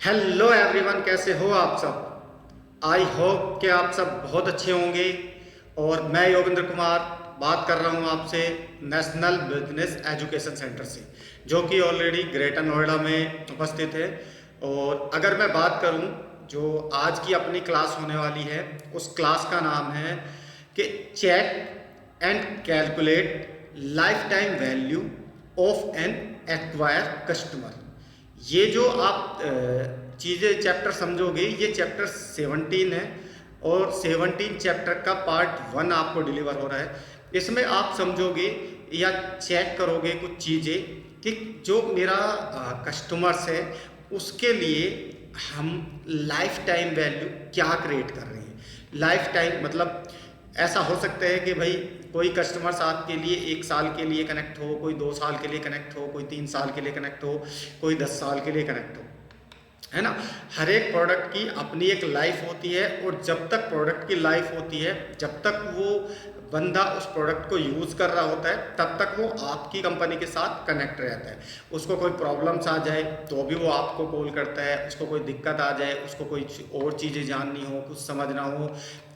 Hello everyone, कैसे हो आप सब। आई होप कि आप सब बहुत अच्छे होंगे। और मैं योगेंद्र कुमार बात कर रहा हूं आपसे नेशनल बिजनेस एजुकेशन सेंटर से, जो कि ऑलरेडी ग्रेटर नोएडा में उपस्थित है। और अगर मैं बात करूं जो आज की अपनी क्लास होने वाली है, उस क्लास का नाम है कि check and calculate lifetime value of an acquire customer. ये जो आप चीज़ें चैप्टर समझोगे, ये चैप्टर 17 है और 17 चैप्टर का पार्ट 1 आपको डिलीवर हो रहा है। इसमें आप समझोगे या चेक करोगे कुछ चीज़ें कि जो मेरा कस्टमर्स है उसके लिए हम लाइफ टाइम वैल्यू क्या क्रिएट कर रहे हैं। लाइफ टाइम मतलब ऐसा हो सकता है कि भाई कोई कस्टमर्स आपके लिए 1 साल के लिए कनेक्ट हो, कोई 2 साल के लिए कनेक्ट हो, कोई 3 साल के लिए कनेक्ट हो, कोई 10 साल के लिए कनेक्ट हो, है ना। हर एक प्रोडक्ट की अपनी एक लाइफ होती है और जब तक प्रोडक्ट की लाइफ होती है, जब तक वो बंदा उस प्रोडक्ट को यूज़ कर रहा होता है, तब तक वो आपकी कंपनी के साथ कनेक्ट रहता है। उसको कोई प्रॉब्लम्स आ जाए तो भी वो आपको कॉल करता है, उसको कोई दिक्कत आ जाए, उसको कोई और चीज़ें जाननी हो, कुछ समझना हो,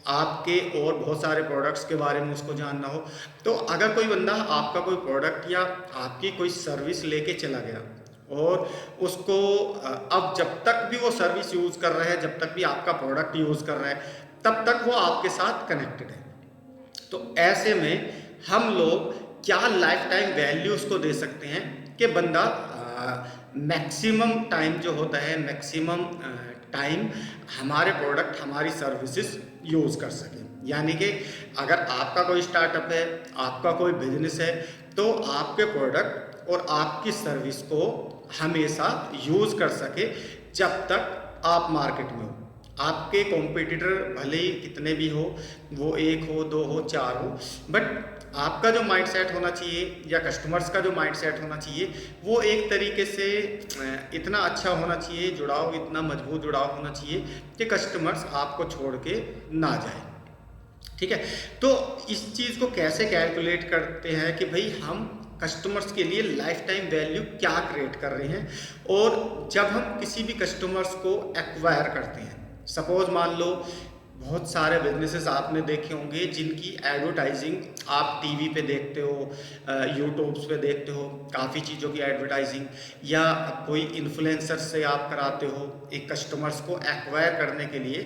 आपके और बहुत सारे प्रोडक्ट्स के बारे में उसको जानना हो, तो अगर कोई बंदा आपका कोई प्रोडक्ट या आपकी कोई सर्विस लेके चला गया और उसको अब जब तक भी वो सर्विस यूज़ कर रहा है, जब तक भी आपका प्रोडक्ट यूज़ कर रहा है, तब तक वो आपके साथ कनेक्टेड है। तो ऐसे में हम लोग क्या लाइफ टाइम वैल्यू उसको दे सकते हैं कि बंदा मैक्सिमम टाइम जो होता है, मैक्सिमम टाइम हमारे प्रोडक्ट, हमारी सर्विसेज यूज़ कर सके। यानी कि अगर आपका कोई स्टार्टअप है, आपका कोई बिजनेस है, तो आपके प्रोडक्ट और आपकी सर्विस को हमेशा यूज़ कर सके जब तक आप मार्केट में हो। आपके कॉम्पिटिटर भले ही कितने भी हो, वो 1 हो, 2 हो, 4 हो, बट आपका जो माइंडसेट होना चाहिए या कस्टमर्स का जो माइंडसेट होना चाहिए, वो एक तरीके से इतना अच्छा होना चाहिए, जुड़ाव इतना मजबूत जुड़ाव होना चाहिए कि कस्टमर्स आपको छोड़ के ना जाए। ठीक है, तो इस चीज़ को कैसे कैलकुलेट करते हैं कि भाई हम कस्टमर्स के लिए लाइफ टाइम वैल्यू क्या क्रिएट कर रहे हैं। और जब हम किसी भी कस्टमर्स को एक्वायर करते हैं, सपोज मान लो बहुत सारे बिजनेसेस आपने देखे होंगे जिनकी एडवर्टाइजिंग आप टीवी पे देखते हो, यूट्यूब्स पे देखते हो, काफ़ी चीज़ों की एडवर्टाइजिंग, या कोई इन्फ्लुएंसर से आप कराते हो। एक कस्टमर्स को एक्वायर करने के लिए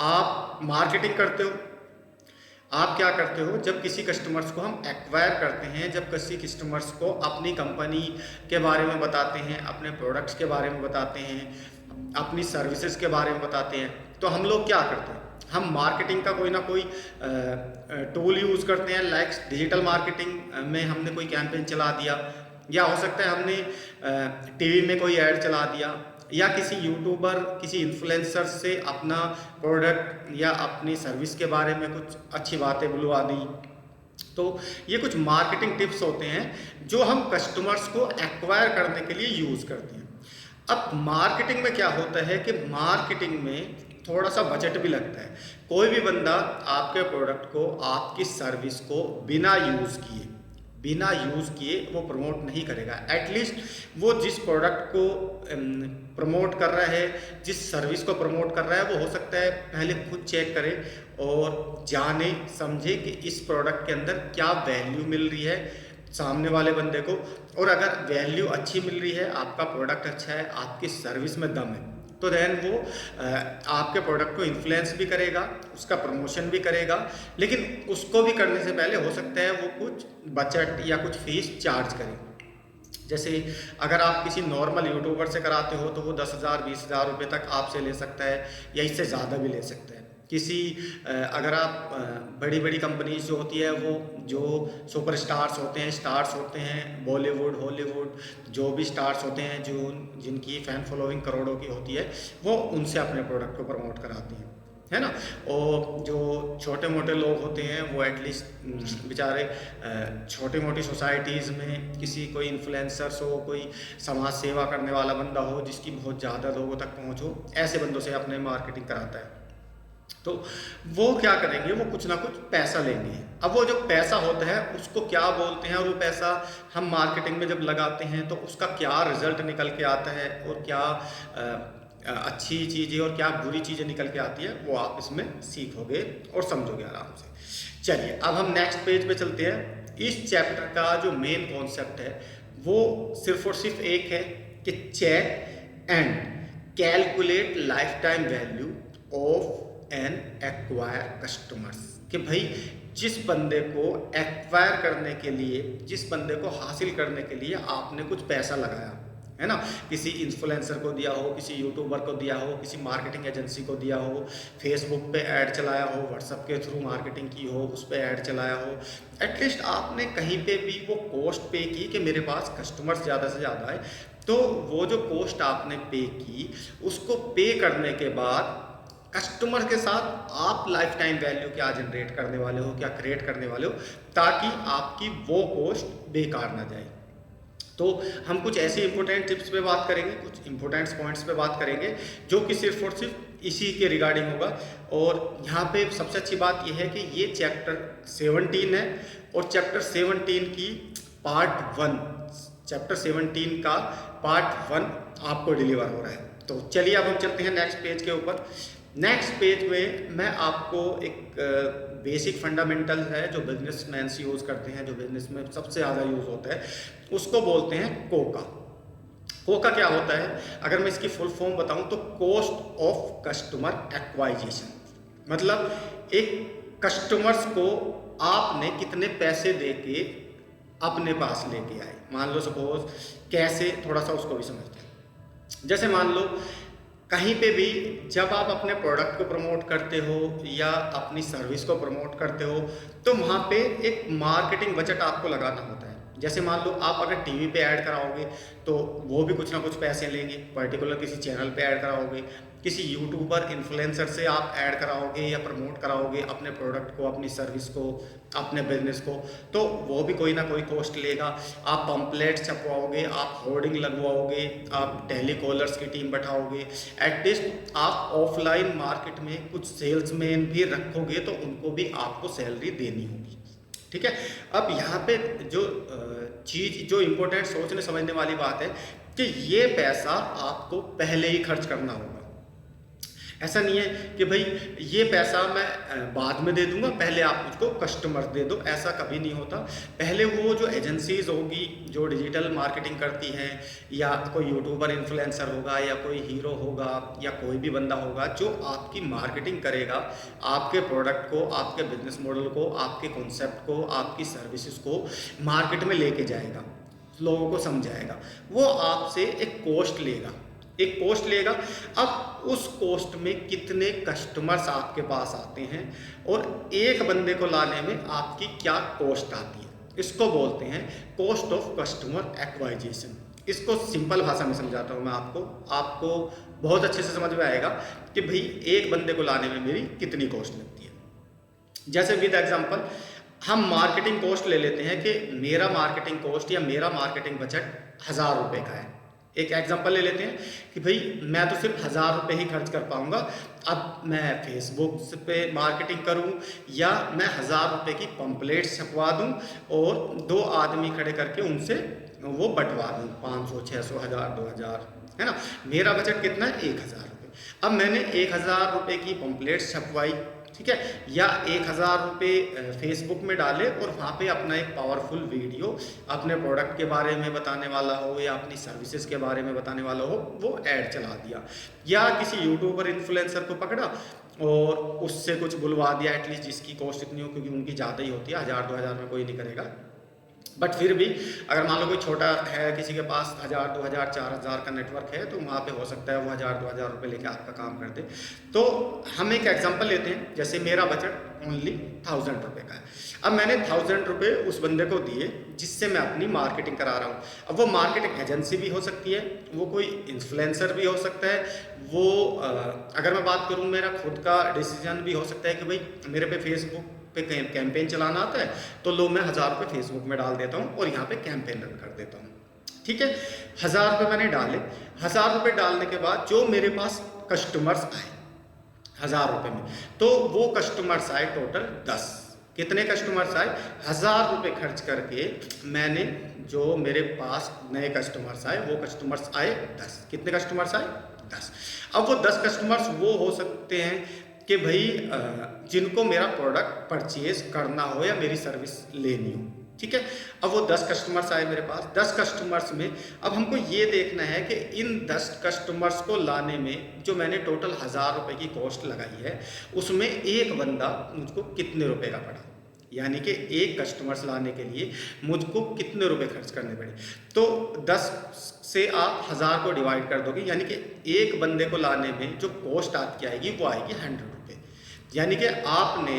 आप मार्केटिंग करते हो। आप क्या करते हो, जब किसी कस्टमर्स को हम एक्वायर करते हैं, जब किसी कस्टमर्स को अपनी कंपनी के बारे में बताते हैं, अपने प्रोडक्ट्स के बारे में बताते हैं, अपनी सर्विसेज के बारे में बताते हैं, तो हम लोग क्या करते हैं, हम मार्केटिंग का कोई ना कोई टूल यूज़ करते हैं। लाइक डिजिटल मार्केटिंग में हमने कोई कैंपेन चला दिया, या हो सकता है हमने टीवी में कोई ऐड चला दिया, या किसी यूट्यूबर, किसी इन्फ्लुएंसर से अपना प्रोडक्ट या अपनी सर्विस के बारे में कुछ अच्छी बातें बुलवा दी। तो ये कुछ मार्केटिंग टिप्स होते हैं जो हम कस्टमर्स को एक्वायर करने के लिए यूज़ करते हैं। अब मार्केटिंग में क्या होता है कि मार्केटिंग में थोड़ा सा बजट भी लगता है। कोई भी बंदा आपके प्रोडक्ट को, आपकी सर्विस को बिना यूज़ किए वो प्रमोट नहीं करेगा। एटलीस्ट वो जिस प्रोडक्ट को प्रमोट कर रहा है, जिस सर्विस को प्रमोट कर रहा है, वो हो सकता है पहले खुद चेक करे और जाने समझे कि इस प्रोडक्ट के अंदर क्या वैल्यू मिल रही है सामने वाले बंदे को। और अगर वैल्यू अच्छी मिल रही है, आपका प्रोडक्ट अच्छा है, आपकी सर्विस में दम है, तो देन वो आपके प्रोडक्ट को इन्फ्लुएंस भी करेगा, उसका प्रमोशन भी करेगा। लेकिन उसको भी करने से पहले हो सकता है वो कुछ बजट या कुछ फीस चार्ज करे। जैसे अगर आप किसी नॉर्मल यूट्यूबर से कराते हो तो वो 10,000 20,000 रुपये तक आपसे ले सकता है, या इससे ज़्यादा भी ले सकता है। किसी अगर आप बड़ी बड़ी कंपनीज जो होती है, वो जो सुपर स्टार्स होते हैं बॉलीवुड हॉलीवुड, जो भी स्टार्स होते हैं, जो जिनकी फ़ैन फॉलोइंग करोड़ों की होती है, वो उनसे अपने प्रोडक्ट को प्रमोट कराती हैं, है ना। और जो छोटे मोटे लोग होते हैं वो एटलीस्ट बेचारे छोटी मोटी सोसाइटीज़ में किसी कोई इन्फ्लुएंसर्स हो, कोई समाज सेवा करने वाला बंदा हो जिसकी बहुत ज़्यादा लोगों तक पहुँच हो, ऐसे बंदों से अपने मार्केटिंग कराता है। तो वो क्या करेंगे, वो कुछ ना कुछ पैसा लेंगे। अब वो जो पैसा होता है उसको क्या बोलते हैं, और वो पैसा हम मार्केटिंग में जब लगाते हैं तो उसका क्या रिजल्ट निकल के आता है, और क्या अच्छी चीज़ें और क्या बुरी चीज़ें निकल के आती है वो आप इसमें सीखोगे और समझोगे आराम से। चलिए अब हम नेक्स्ट पेज पे चलते हैं। इस चैप्टर का जो मेन कॉन्सेप्ट है वो सिर्फ और सिर्फ एक है कि check and calculate lifetime value of an acquire customers. कि भाई जिस बंदे को एक्वायर करने के लिए, जिस बंदे को हासिल करने के लिए आपने कुछ पैसा लगाया है ना, किसी इन्फ्लुएंसर को दिया हो, किसी यूट्यूबर को दिया हो, किसी मार्केटिंग एजेंसी को दिया हो, फेसबुक पे ऐड चलाया हो, व्हाट्सएप के थ्रू मार्केटिंग की हो, उस पर ऐड चलाया हो, एटलीस्ट आपने कहीं पे भी वो कॉस्ट पे की कि मेरे पास कस्टमर्स ज़्यादा से ज़्यादा आए, तो वो जो कॉस्ट आपने पे की उसको पे करने के बाद कस्टमर के साथ आप लाइफ टाइम वैल्यू क्या जनरेट करने वाले हो, क्या क्रिएट करने वाले हो, ताकि आपकी वो कॉस्ट बेकार ना जाए। तो हम कुछ ऐसे इंपॉर्टेंट टिप्स पे बात करेंगे, कुछ इंपॉर्टेंट पॉइंट्स पे बात करेंगे जो कि सिर्फ और सिर्फ इसी के रिगार्डिंग होगा। और यहाँ पे सबसे अच्छी बात यह है कि ये चैप्टर 17 है और चैप्टर 17 की पार्ट 1, चैप्टर 17 का पार्ट 1 आपको डिलीवर हो रहा है। तो चलिए अब हम चलते हैं नेक्स्ट पेज के ऊपर। नेक्स्ट पेज में मैं आपको एक बेसिक फंडामेंटल है जो बिजनेसमैन यूज़ करते हैं, जो बिजनेस में सबसे ज़्यादा यूज़ होता है, उसको बोलते हैं कोका। कोका क्या होता है, अगर मैं इसकी फुल फॉर्म बताऊं तो कॉस्ट ऑफ कस्टमर एक्वाइजिशन। मतलब एक कस्टमर्स को आपने कितने पैसे दे के अपने पास लेके आए। मान लो सपोज कैसे, थोड़ा सा उसको भी समझते हैं। जैसे मान लो कहीं पे भी जब आप अपने प्रोडक्ट को प्रमोट करते हो या अपनी सर्विस को प्रमोट करते हो तो वहाँ पे एक मार्केटिंग बजट आपको लगाना होता है। जैसे मान लो आप अगर टीवी पे ऐड कराओगे तो वो भी कुछ ना कुछ पैसे लेंगे, पर्टिकुलर किसी चैनल पे ऐड कराओगे, किसी यूट्यूबर इन्फ्लुएंसर से आप ऐड कराओगे या प्रमोट कराओगे अपने प्रोडक्ट को, अपनी सर्विस को, अपने बिजनेस को, तो वो भी कोई ना कोई कॉस्ट लेगा। आप पंपलेट छपवाओगे, आप होर्डिंग लगवाओगे, आप टेलीकॉलर्स की टीम बैठाओगे, एटलीस्ट आप ऑफलाइन मार्केट में कुछ सेल्समैन भी रखोगे तो उनको भी आपको सैलरी देनी होगी। ठीक है। अब यहाँ पे जो चीज़, जो इम्पोर्टेंट सोचने समझने वाली बात है कि ये पैसा आपको पहले ही खर्च करना होगा। ऐसा नहीं है कि भाई ये पैसा मैं बाद में दे दूंगा, पहले आप मुझको कस्टमर दे दो, ऐसा कभी नहीं होता। पहले वो जो एजेंसीज होगी जो डिजिटल मार्केटिंग करती हैं, या कोई यूट्यूबर इन्फ्लुएंसर होगा, या कोई हीरो होगा, या कोई भी बंदा होगा जो आपकी मार्केटिंग करेगा, आपके प्रोडक्ट को, आपके बिजनेस मॉडल को, आपके कॉन्सेप्ट को, आपकी सर्विसेज को मार्केट में लेके जाएगा, लोगों को समझाएगा, वो आपसे एक कॉस्ट लेगा, एक कॉस्ट लेगा। अब उस कॉस्ट में कितने कस्टमर्स आपके पास आते हैं और एक बंदे को लाने में आपकी क्या कॉस्ट आती है, इसको बोलते हैं कॉस्ट ऑफ कस्टमर एक्वाइजिशन। इसको सिंपल भाषा में समझाता हूँ मैं आपको बहुत अच्छे से समझ में आएगा कि भाई एक बंदे को लाने में मेरी कितनी कॉस्ट लगती है। जैसे विद एग्जांपल हम मार्केटिंग कॉस्ट ले लेते हैं कि मेरा मार्केटिंग कॉस्ट या मेरा मार्केटिंग बजट 1000 रुपये का है। एक एग्जांपल ले लेते हैं कि भाई मैं तो सिर्फ 1000 रुपये ही खर्च कर पाऊंगा। अब मैं फेसबुक पे मार्केटिंग करूं या मैं 1000 रुपये की पंपलेट्स छपवा दूं और 2 आदमी खड़े करके उनसे वो बंटवा दूं, 500, 600, 1000, 2000, है ना। मेरा बजट कितना है? 1000 रुपये। अब मैंने 1000 रुपये की पंपलेट्स छपवाई, ठीक है, या 1000 रुपये फेसबुक में डाले और वहाँ पे अपना एक पावरफुल वीडियो अपने प्रोडक्ट के बारे में बताने वाला हो या अपनी सर्विसेज के बारे में बताने वाला हो, वो ऐड चला दिया। या किसी यूट्यूबर इन्फ्लुएंसर को पकड़ा और उससे कुछ बुलवा दिया, एटलीस्ट जिसकी कॉस्ट इतनी हो, क्योंकि उनकी ज़्यादा ही होती है, 1000-2000 में कोई नहीं करेगा। बट फिर भी अगर मान लो कोई छोटा है, किसी के पास 1000, 2000, 4000 का नेटवर्क है, तो वहाँ पे हो सकता है वो 1000-2000 रुपये लेके आपका काम कर दे। तो हम एक एग्जांपल लेते हैं, जैसे मेरा बजट ओनली 1000 रुपये का है। अब मैंने 1000 रुपये उस बंदे को दिए जिससे मैं अपनी मार्केटिंग करा रहा हूँ। अब वो मार्केटिंग एजेंसी भी हो सकती है, वो कोई इन्फ्लुएंसर भी हो सकता है, वो अगर मैं बात करूँ मेरा खुद का डिसीजन भी हो सकता है कि भाई मेरे पे फेसबुक पे कैंपेन चलाना आता है, तो लो मैं 1000 रुपये फेसबुक में डाल देता हूँ और यहाँ पे कैंपेन रन कर देता हूँ। ठीक है, 1000 रुपये मैंने डाले। 1000 रुपये डालने के बाद जो मेरे पास कस्टमर्स आए 1000 रुपये में, तो वो कस्टमर्स आए टोटल 10। कितने कस्टमर्स आए? 1000 रुपये खर्च करके मैंने जो मेरे पास नए कस्टमर्स आए वो कस्टमर्स आए 10। कितने कस्टमर्स आए? 10। अब वो 10 कस्टमर्स वो हो सकते हैं कि भाई जिनको मेरा प्रोडक्ट परचेज करना हो या मेरी सर्विस लेनी हो, ठीक है। अब वो 10 कस्टमर्स आए मेरे पास। 10 कस्टमर्स में अब हमको ये देखना है कि इन 10 कस्टमर्स को लाने में जो मैंने टोटल 1000 रुपये की कॉस्ट लगाई है उसमें एक बंदा मुझको कितने रुपए का पड़ा, यानी कि एक कस्टमर्स लाने के लिए मुझको कितने रुपए खर्च करने पड़े। तो 10 से आप 1000 को डिवाइड कर दोगे, यानी कि एक बंदे को लाने में जो कॉस्ट आपकी आएगी वो आएगी 100 रुपये। यानी कि आपने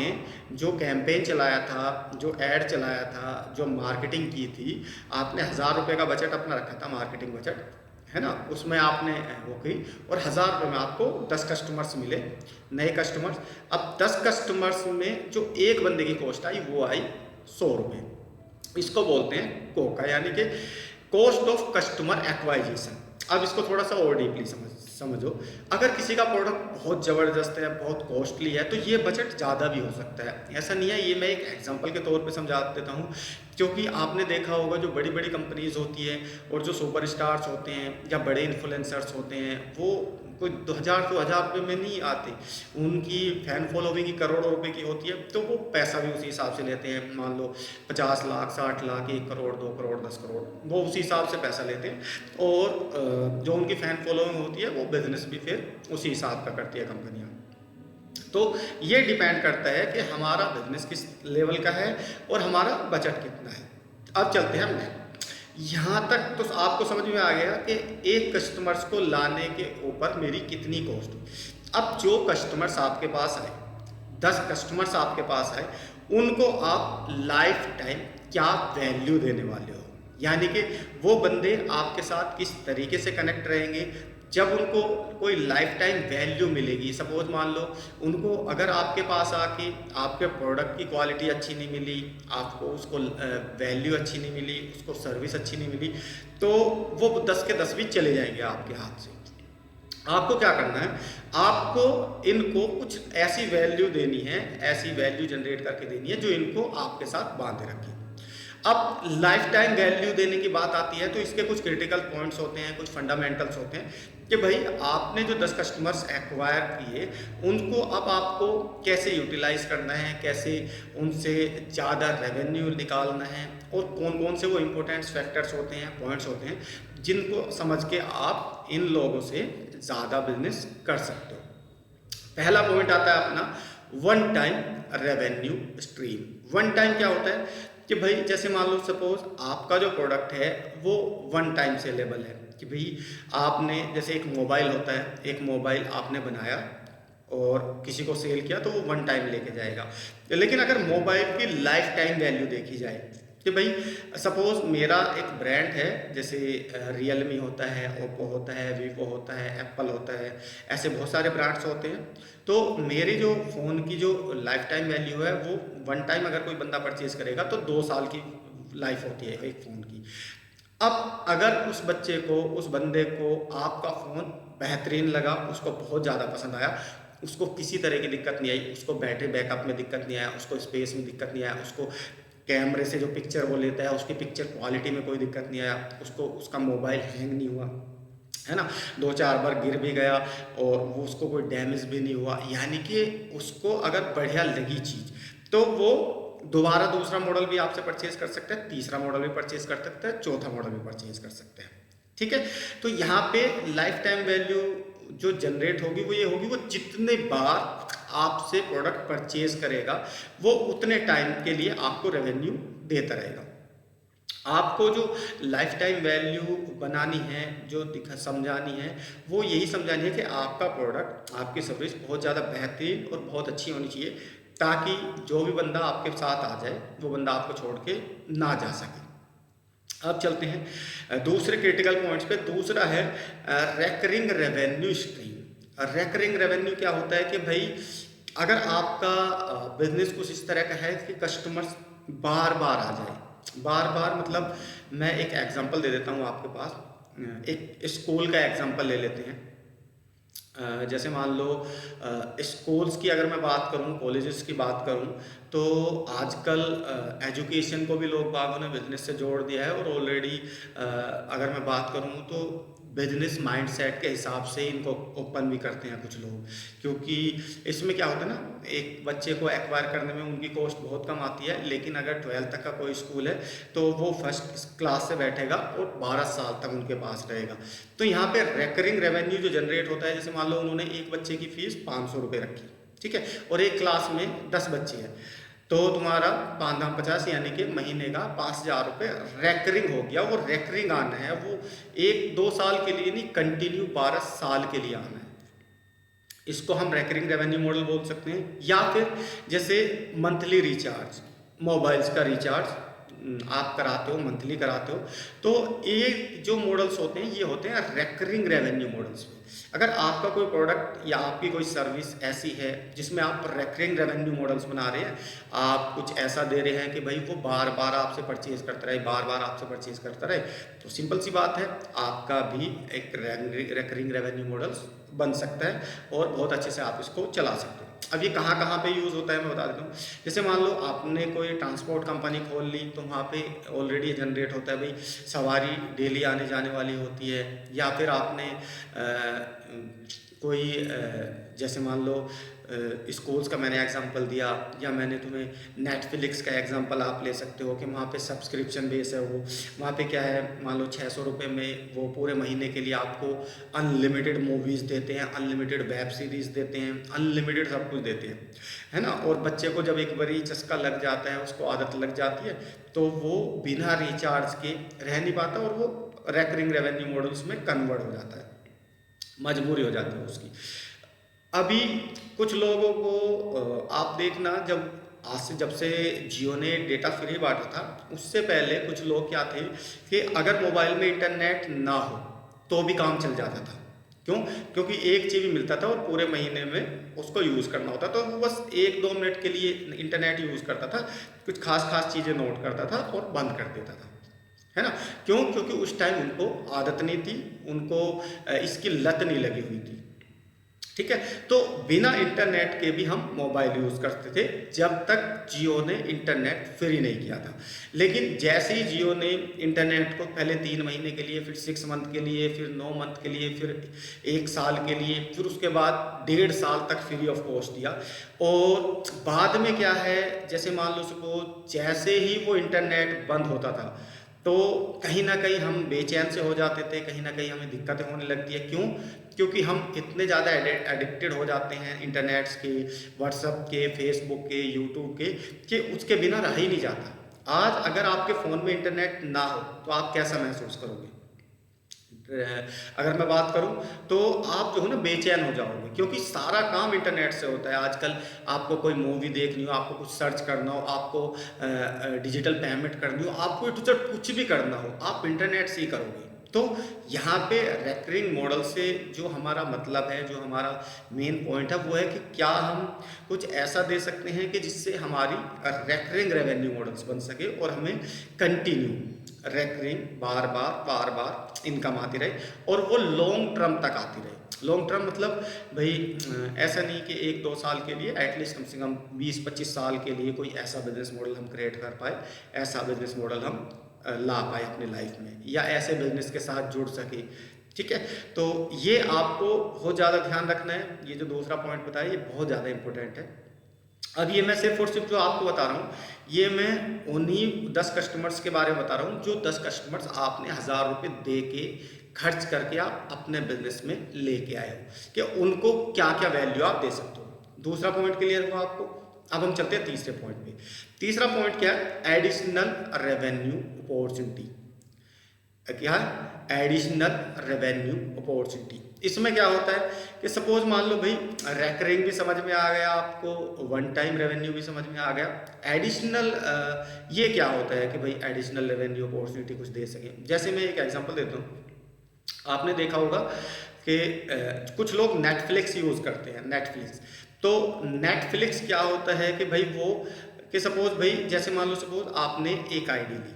जो कैंपेन चलाया था, जो ऐड चलाया था, जो मार्केटिंग की थी, आपने 1000 रुपये का बजट अपना रखा था, मार्केटिंग बजट, है ना, उसमें आपने वो की और 1000 रुपये में आपको 10 कस्टमर्स मिले, नए कस्टमर्स। अब 10 कस्टमर्स में जो एक बंदे की कॉस्ट आई वो आई 100 रुपये। इसको बोलते हैं कोका, यानी कि कॉस्ट ऑफ कस्टमर एक्वाइजिशन। अब इसको थोड़ा सा और डीपली समझो। अगर किसी का प्रोडक्ट बहुत ज़बरदस्त है, बहुत कॉस्टली है, तो ये बजट ज़्यादा भी हो सकता है, ऐसा नहीं है। ये मैं एक एग्जांपल के तौर पे समझा देता हूँ, क्योंकि आपने देखा होगा जो बड़ी बड़ी कंपनीज होती है और जो सुपरस्टार्स होते हैं या बड़े इन्फ्लुएंसर्स होते हैं वो कोई 2000 रुपये में नहीं आते, उनकी फैन फॉलोइंग ही करोड़ों रुपए की होती है, तो वो पैसा भी उसी हिसाब से लेते हैं। मान लो 50 लाख, 60 लाख, 1 करोड़, 2 करोड़, 10 करोड़, वो उसी हिसाब से पैसा लेते हैं। और जो उनकी फैन फॉलोइंग होती है वो बिजनेस भी फिर उसी हिसाब का करती है कंपनियाँ। तो ये डिपेंड करता है कि हमारा बिजनेस किस लेवल का है और हमारा बजट कितना है। अब चलते हैं हम यहाँ तक, तो आपको समझ में आ गया कि एक कस्टमर्स को लाने के ऊपर मेरी कितनी कॉस्ट हुई। अब जो कस्टमर्स आपके पास आए, 10 कस्टमर्स आपके पास आए, उनको आप लाइफ टाइम क्या वैल्यू देने वाले हो, यानी कि वो बंदे आपके साथ किस तरीके से कनेक्ट रहेंगे जब उनको कोई लाइफ टाइम वैल्यू मिलेगी। सपोज मान लो उनको अगर आपके पास आके आपके प्रोडक्ट की क्वालिटी अच्छी नहीं मिली, आपको उसको वैल्यू अच्छी नहीं मिली, उसको सर्विस अच्छी नहीं मिली, तो वो 10 के 10 भी चले जाएंगे आपके हाथ से। आपको क्या करना है, आपको इनको कुछ ऐसी वैल्यू देनी है, ऐसी वैल्यू जनरेट करके देनी है जो इनको आपके साथ बांधे रखे। अब लाइफ टाइम वैल्यू देने की बात आती है तो इसके कुछ क्रिटिकल पॉइंट्स होते हैं, कुछ फंडामेंटल्स होते हैं कि भाई आपने जो 10 कस्टमर्स एक्वायर किए उनको अब आपको कैसे यूटिलाइज करना है, कैसे उनसे ज़्यादा रेवेन्यू निकालना है, और कौन कौन से वो इम्पोर्टेंट फैक्टर्स होते हैं, पॉइंट्स होते हैं जिनको समझ के आप इन लोगों से ज़्यादा बिजनेस कर सकते हो। पहला पॉइंट आता है अपना one time revenue stream. One time क्या होता है कि भाई जैसे मान लो सपोज आपका जो प्रोडक्ट है वो वन टाइम सेलेबल है, कि भाई आपने जैसे एक मोबाइल होता है, एक मोबाइल आपने बनाया और किसी को सेल किया तो वो वन टाइम लेके जाएगा। लेकिन अगर मोबाइल की लाइफ टाइम वैल्यू देखी जाए कि भाई सपोज मेरा एक ब्रांड है, जैसे रियलमी होता है, ओप्पो होता है, वीवो होता है, एप्पल होता है, ऐसे बहुत सारे ब्रांड्स होते हैं। तो मेरे जो फ़ोन की जो लाइफ टाइम वैल्यू है वो वन टाइम अगर कोई बंदा परचेज़ करेगा तो 2 साल की लाइफ होती है एक फ़ोन की। अब अगर उस बच्चे को, उस बंदे को आपका फ़ोन बेहतरीन लगा, उसको बहुत ज़्यादा पसंद आया, उसको किसी तरह की दिक्कत नहीं आई, उसको बैटरी बैकअप में दिक्कत नहीं आया, उसको स्पेस में दिक्कत नहीं आया, उसको कैमरे से जो पिक्चर वो लेता है उसकी पिक्चर क्वालिटी में कोई दिक्कत नहीं आया, उसको उसका मोबाइल हैंग नहीं हुआ, है ना, 2-4 बार गिर भी गया और वो उसको कोई डैमेज भी नहीं हुआ, यानी कि उसको अगर बढ़िया लगी चीज़ तो वो दोबारा दूसरा मॉडल भी आपसे परचेज कर सकते हैं, तीसरा मॉडल भी परचेज कर सकते हैं, चौथा मॉडल भी परचेज कर सकते हैं। ठीक है, तो यहाँ पे लाइफ टाइम वैल्यू जो जनरेट होगी वो ये होगी, वो जितने बार आपसे प्रोडक्ट परचेज करेगा वो उतने टाइम के लिए आपको रेवेन्यू देता रहेगा। आपको जो लाइफ टाइम वैल्यू बनानी है, जो समझानी है, वो यही समझानी है कि आपका प्रोडक्ट, आपकी सर्विस बहुत ज़्यादा बेहतरीन और बहुत अच्छी होनी चाहिए, ताकि जो भी बंदा आपके साथ आ जाए वो बंदा आपको छोड़ के ना जा सके। अब चलते हैं दूसरे क्रिटिकल पॉइंट्स पे। दूसरा है recurring revenue stream. Recurring revenue क्या होता है कि भाई अगर आपका बिजनेस कुछ इस तरह का है कि कस्टमर्स बार बार आ जाए, बार बार मतलब मैं एक एग्जांपल दे देता हूँ आपके पास, एक स्कूल का एग्जांपल ले लेते हैं। जैसे मान लो स्कूल्स की अगर मैं बात करूं, कॉलेजेस की बात करूं, तो आजकल एजुकेशन को भी लोग बागों ने बिजनेस से जोड़ दिया है। और ऑलरेडी अगर मैं बात करूं तो बिजनेस माइंडसेट के हिसाब से इनको ओपन भी करते हैं कुछ लोग, क्योंकि इसमें क्या होता है ना, एक बच्चे को एक्वायर करने में उनकी कॉस्ट बहुत कम आती है, लेकिन अगर 12th तक का कोई स्कूल है तो वो फर्स्ट क्लास से बैठेगा और 12 साल तक उनके पास रहेगा। तो यहाँ पे रेकरिंग रेवेन्यू जो जनरेट होता है, जैसे मान लो उन्होंने एक बच्चे की फीस 500 रुपये रखी, ठीक है, और एक क्लास में 10 बच्चे हैं, तो तुम्हारा 5×50 यानी कि महीने का 5,000 रुपये रेकरिंग हो गया। वो रेकरिंग आना है, वो 1-2 साल के लिए नहीं, कंटिन्यू 12 साल के लिए आना है। इसको हम रेकरिंग रेवेन्यू मॉडल बोल सकते हैं। या फिर जैसे मंथली रिचार्ज, मोबाइल्स का रिचार्ज आप कराते हो, मंथली कराते हो, तो ये जो मॉडल्स होते हैं ये होते हैं रेकरिंग रेवेन्यू मॉडल्स। अगर आपका कोई प्रोडक्ट या आपकी कोई सर्विस ऐसी है जिसमें आप रेकरिंग रेवेन्यू मॉडल्स बना रहे हैं, आप कुछ ऐसा दे रहे हैं कि भाई वो बार बार आपसे परचेज करता रहे, बार बार आपसे परचेज करता रहे, तो सिंपल सी बात है, आपका भी एक रेकरिंग रेवेन्यू मॉडल्स बन सकता है और बहुत अच्छे से आप इसको चला सकते हो। अब ये कहाँ कहाँ पे यूज़ होता है मैं बता देता हूँ। जैसे मान लो आपने कोई ट्रांसपोर्ट कंपनी खोल ली, तो वहाँ पे ऑलरेडी जनरेट होता है भाई, सवारी डेली आने जाने वाली होती है। या फिर आपने कोई जैसे मान लो स्कूल्स का मैंने एग्जांपल दिया, या मैंने तुम्हें नेटफ्लिक्स का एग्जांपल आप ले सकते हो कि वहाँ पे सब्सक्रिप्शन बेस है। वो वहाँ पे क्या है, मान लो 600 रुपये में वो पूरे महीने के लिए आपको अनलिमिटेड मूवीज़ देते हैं, अनलिमिटेड वेब सीरीज़ देते हैं, अनलिमिटेड सब कुछ देते हैं, है ना। और बच्चे को जब एक बारी चस्का लग जाता है, उसको आदत लग जाती है, तो वो बिना रिचार्ज के रह नहीं पाता और वो रेकरिंग रेवेन्यू मॉडल्स में कन्वर्ट हो जाता है, मजबूरी हो जाती है उसकी। अभी कुछ लोगों को आप देखना, जब से जियो ने डेटा फ्री बांटा था, उससे पहले कुछ लोग क्या थे कि अगर मोबाइल में इंटरनेट ना हो तो भी काम चल जाता था। क्यों? क्योंकि 1 GB मिलता था और पूरे महीने में उसको यूज़ करना होता, तो वो बस 1-2 मिनट के लिए इंटरनेट यूज़ करता था, कुछ खास चीज़ें नोट करता था और बंद कर देता था, है ना। क्यों? क्योंकि उस टाइम उनको आदत नहीं थी, उनको इसकी लत नहीं लगी हुई थी, ठीक है। तो बिना इंटरनेट के भी हम मोबाइल यूज़ करते थे जब तक जियो ने इंटरनेट फ्री नहीं किया था। लेकिन जैसे ही जियो ने इंटरनेट को पहले 3 महीने के लिए, फिर 6 मंथ के लिए, फिर 9 मंथ के लिए, फिर 1 साल के लिए, फिर उसके बाद 1.5 साल तक फ्री ऑफ कॉस्ट दिया। और बाद में क्या है, जैसे मान लो सपोज जैसे ही वो इंटरनेट बंद होता था, तो कहीं ना कहीं हम बेचैन से हो जाते थे, कहीं ना कहीं हमें दिक्कतें होने लगती है। क्यों? क्योंकि हम इतने ज़्यादा एडिक्टेड हो जाते हैं इंटरनेट्स के, व्हाट्सएप के, फेसबुक के, यूट्यूब के, कि उसके बिना रह ही नहीं जाता। आज अगर आपके फ़ोन में इंटरनेट ना हो तो आप कैसा महसूस करोगे? अगर मैं बात करूं तो आप जो है ना बेचैन हो जाओगे, क्योंकि सारा काम इंटरनेट से होता है। आजकल आपको कोई मूवी देखनी हो, आपको कुछ सर्च करना हो, आपको डिजिटल पेमेंट करनी हो, आपको कुछ भी करना हो, आप इंटरनेट से ही करोगे। तो यहाँ पे रेकरिंग मॉडल से जो हमारा मतलब है, जो हमारा मेन पॉइंट है, वो है कि क्या हम कुछ ऐसा दे सकते हैं कि जिससे हमारी रेकरिंग रेवेन्यू मॉडल्स बन सके और हमें कंटिन्यू रेकरिंग बार बार इनकम आती रहे और वो लॉन्ग टर्म तक आती रहे। लॉन्ग टर्म मतलब भाई ऐसा नहीं कि 1-2 साल के लिए, एटलीस्ट कम से कम 20-25 साल के लिए कोई ऐसा बिजनेस मॉडल हम क्रिएट कर पाए, ऐसा बिजनेस मॉडल हम ला पाए अपनी लाइफ में, या ऐसे बिजनेस के साथ जुड़ सके, ठीक है। तो ये आपको बहुत ज़्यादा ध्यान रखना है। ये जो दूसरा पॉइंट बताया, ये बहुत ज़्यादा इंपॉर्टेंट है। अब ये मैं सिर्फ और सिर्फ जो आपको बता रहा हूँ, ये मैं उन्हीं 10 कस्टमर्स के बारे में बता रहा हूँ जो 10 कस्टमर्स आपने 1000 रुपये दे के खर्च करके आप अपने बिजनेस में लेके आए हो, कि उनको क्या क्या वैल्यू आप दे सकते हो। दूसरा पॉइंट क्लियर हुआ आपको। अब हम चलते हैं तीसरे पॉइंट पे। तीसरा पॉइंट क्या है? Additional revenue opportunity. क्या है? Additional revenue opportunity. इसमें क्या होता है कि सपोज मान लो भाई रेकरिंग भी समझ में आ गया आपको, वन टाइम रेवेन्यू भी समझ में आ गया, एडिशनल ये क्या होता है कि भाई एडिशनल रेवेन्यू अपॉर्चुनिटी कुछ दे सके। जैसे मैं एक एग्जांपल देता हूँ, आपने देखा होगा कि कुछ लोग नेटफ्लिक्स यूज़ करते हैं, नेटफ्लिक्स। तो नेटफ्लिक्स क्या होता है कि भाई वो, कि सपोज भाई जैसे मान लो सपोज आपने एक आईडी ली,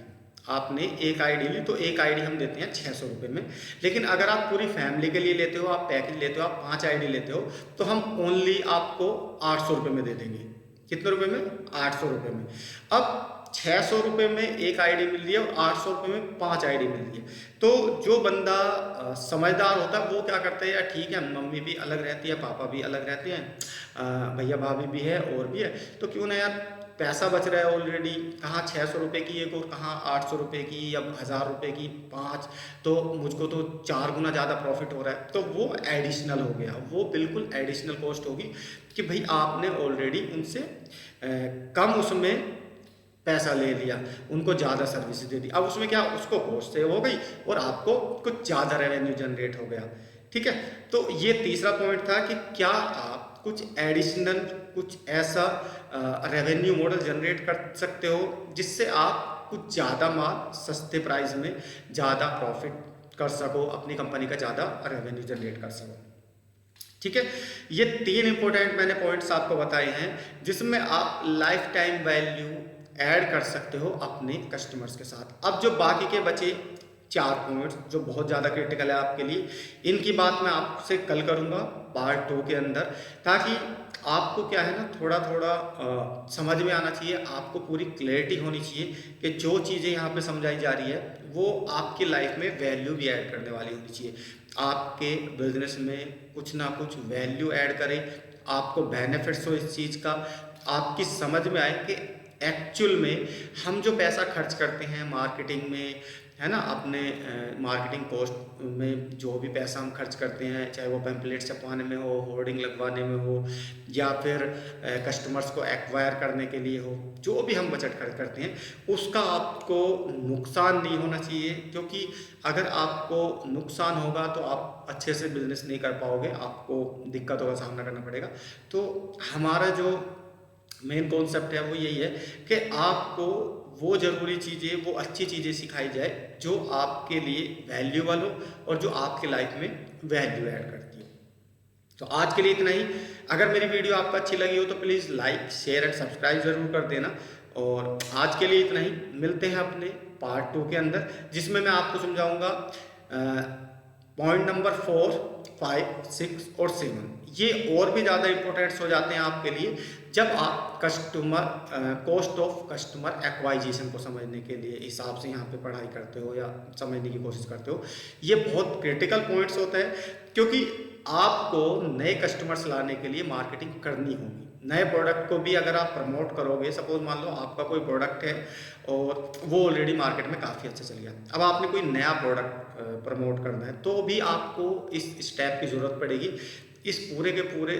आपने एक आईडी ली तो एक आईडी हम देते हैं 600 रुपये में। लेकिन अगर आप पूरी फैमिली के लिए लेते हो, आप पैकेज लेते हो, आप 5 आईडी लेते हो, तो हम ओनली आपको 800 रुपये में दे देंगे। कितने रुपए में? 800 रुपये में। अब 600 रुपये में एक आईडी मिल रही है और 800 रुपये में 5 आईडी मिल रही है। तो जो बंदा समझदार होता है वो क्या करता है, यार ठीक है, मम्मी भी अलग रहती है, पापा भी अलग रहते हैं, भैया भाभी भी है और भी है, तो क्यों ना यार, पैसा बच रहा है ऑलरेडी, कहाँ 600 रुपये की एक और कहाँ 800 रुपये की या 1000 रुपये की 5, तो मुझको तो 4 गुना ज़्यादा प्रॉफिट हो रहा है। तो वो एडिशनल हो गया, वो बिल्कुल एडिशनल कॉस्ट होगी कि भाई आपने ऑलरेडी उनसे कम उसमें पैसा ले लिया, उनको ज़्यादा सर्विस दे दी। अब उसमें क्या, उसको कॉस्ट सेव हो गई और आपको कुछ ज़्यादा रेवेन्यू जनरेट हो गया। ठीक है, तो ये तीसरा पॉइंट था कि क्या आप कुछ एडिशनल, कुछ ऐसा रेवेन्यू मॉडल जनरेट कर सकते हो जिससे आप कुछ ज़्यादा माल सस्ते प्राइस में ज़्यादा प्रॉफिट कर सको, अपनी कंपनी का ज़्यादा रेवेन्यू जनरेट कर सको। ठीक है, ये 3 इंपॉर्टेंट मैंने पॉइंट्स आपको बताए हैं जिसमें आप लाइफ टाइम वैल्यू ऐड कर सकते हो अपने कस्टमर्स के साथ। अब जो बाकी के बचे 4 पॉइंट्स जो बहुत ज़्यादा क्रिटिकल है आपके लिए, इनकी बात मैं आपसे कल करूँगा पार्ट 2 के अंदर, ताकि आपको क्या है ना, थोड़ा थोड़ा समझ में आना चाहिए, आपको पूरी क्लैरिटी होनी चाहिए कि जो चीज़ें यहाँ पे समझाई जा रही है वो आपकी लाइफ में वैल्यू भी ऐड करने वाली होनी चाहिए, आपके बिजनेस में कुछ ना कुछ वैल्यू ऐड करे, आपको बेनिफिट्स हो इस चीज़ का, आपकी समझ में आए कि एक्चुअल में हम जो पैसा खर्च करते हैं मार्केटिंग में, है ना, अपने मार्केटिंग कॉस्ट में जो भी पैसा हम खर्च करते हैं, चाहे वो पैम्पलेट छपवाने में हो, होर्डिंग लगवाने में हो, या फिर कस्टमर्स को एक्वायर करने के लिए हो, जो भी हम बजट खर्च करते हैं उसका आपको नुकसान नहीं होना चाहिए, क्योंकि अगर आपको नुकसान होगा तो आप अच्छे से बिजनेस नहीं कर पाओगे, आपको दिक्कतों का सामना करना पड़ेगा। तो हमारा जो मेन कॉन्सेप्ट है वो यही है कि आपको वो ज़रूरी चीज़ें, वो अच्छी चीज़ें सिखाई जाए जो आपके लिए वैल्यूबल हो और जो आपके लाइफ में वैल्यू ऐड करती हो। तो आज के लिए इतना ही। अगर मेरी वीडियो आपको अच्छी लगी हो तो please like, share and subscribe ज़रूर कर देना। और आज के लिए इतना ही, मिलते हैं अपने पार्ट 2 के अंदर, जिसमें मैं आपको समझाऊंगा पॉइंट नंबर 4, 5, 6 और 7। ये और भी ज़्यादा इंपॉर्टेंट्स हो जाते हैं आपके लिए जब आप कस्टमर कॉस्ट ऑफ कस्टमर एक्वाइजिशन को समझने के लिए हिसाब से यहाँ पे पढ़ाई करते हो या समझने की कोशिश करते हो। ये बहुत क्रिटिकल पॉइंट्स होते हैं, क्योंकि आपको नए कस्टमर्स लाने के लिए मार्केटिंग करनी होगी। नए प्रोडक्ट को भी अगर आप प्रमोट करोगे, सपोज मान लो आपका कोई प्रोडक्ट है और वो ऑलरेडी मार्केट में काफ़ी अच्छा चल गया, अब आपने कोई नया प्रोडक्ट प्रमोट करना है तो भी आपको इस स्टेप की ज़रूरत पड़ेगी। इस पूरे के पूरे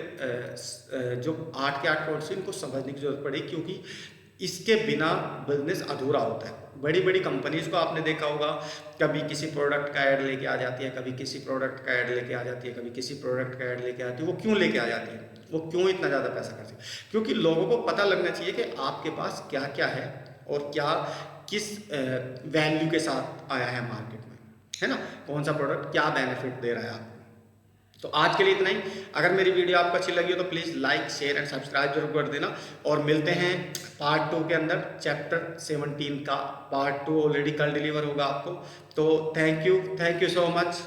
जो 8 के 8 पॉइंट्स इनको समझने की ज़रूरत पड़ेगी, क्योंकि इसके बिना बिजनेस अधूरा होता है। बड़ी बड़ी कंपनीज़ को आपने देखा होगा, कभी किसी प्रोडक्ट का ऐड लेके आ जाती है, कभी किसी प्रोडक्ट का ऐड लेके आ जाती है, कभी किसी प्रोडक्ट का ऐड लेके आती है। वो क्यों लेके आ जाती है, वो क्यों इतना ज़्यादा पैसा करती है? क्योंकि लोगों को पता लगना चाहिए कि आपके पास क्या क्या है और क्या किस वैल्यू के साथ आया है मार्केट में, है ना, कौन सा प्रोडक्ट क्या बेनिफिट दे रहा है आपको। तो आज के लिए इतना ही। अगर मेरी वीडियो आपको अच्छी लगी हो तो please like, share and subscribe जरूर कर देना। और मिलते हैं पार्ट 2 के अंदर, चैप्टर 17 का पार्ट 2 ऑलरेडी कल डिलीवर होगा आपको। तो थैंक यू सो मच।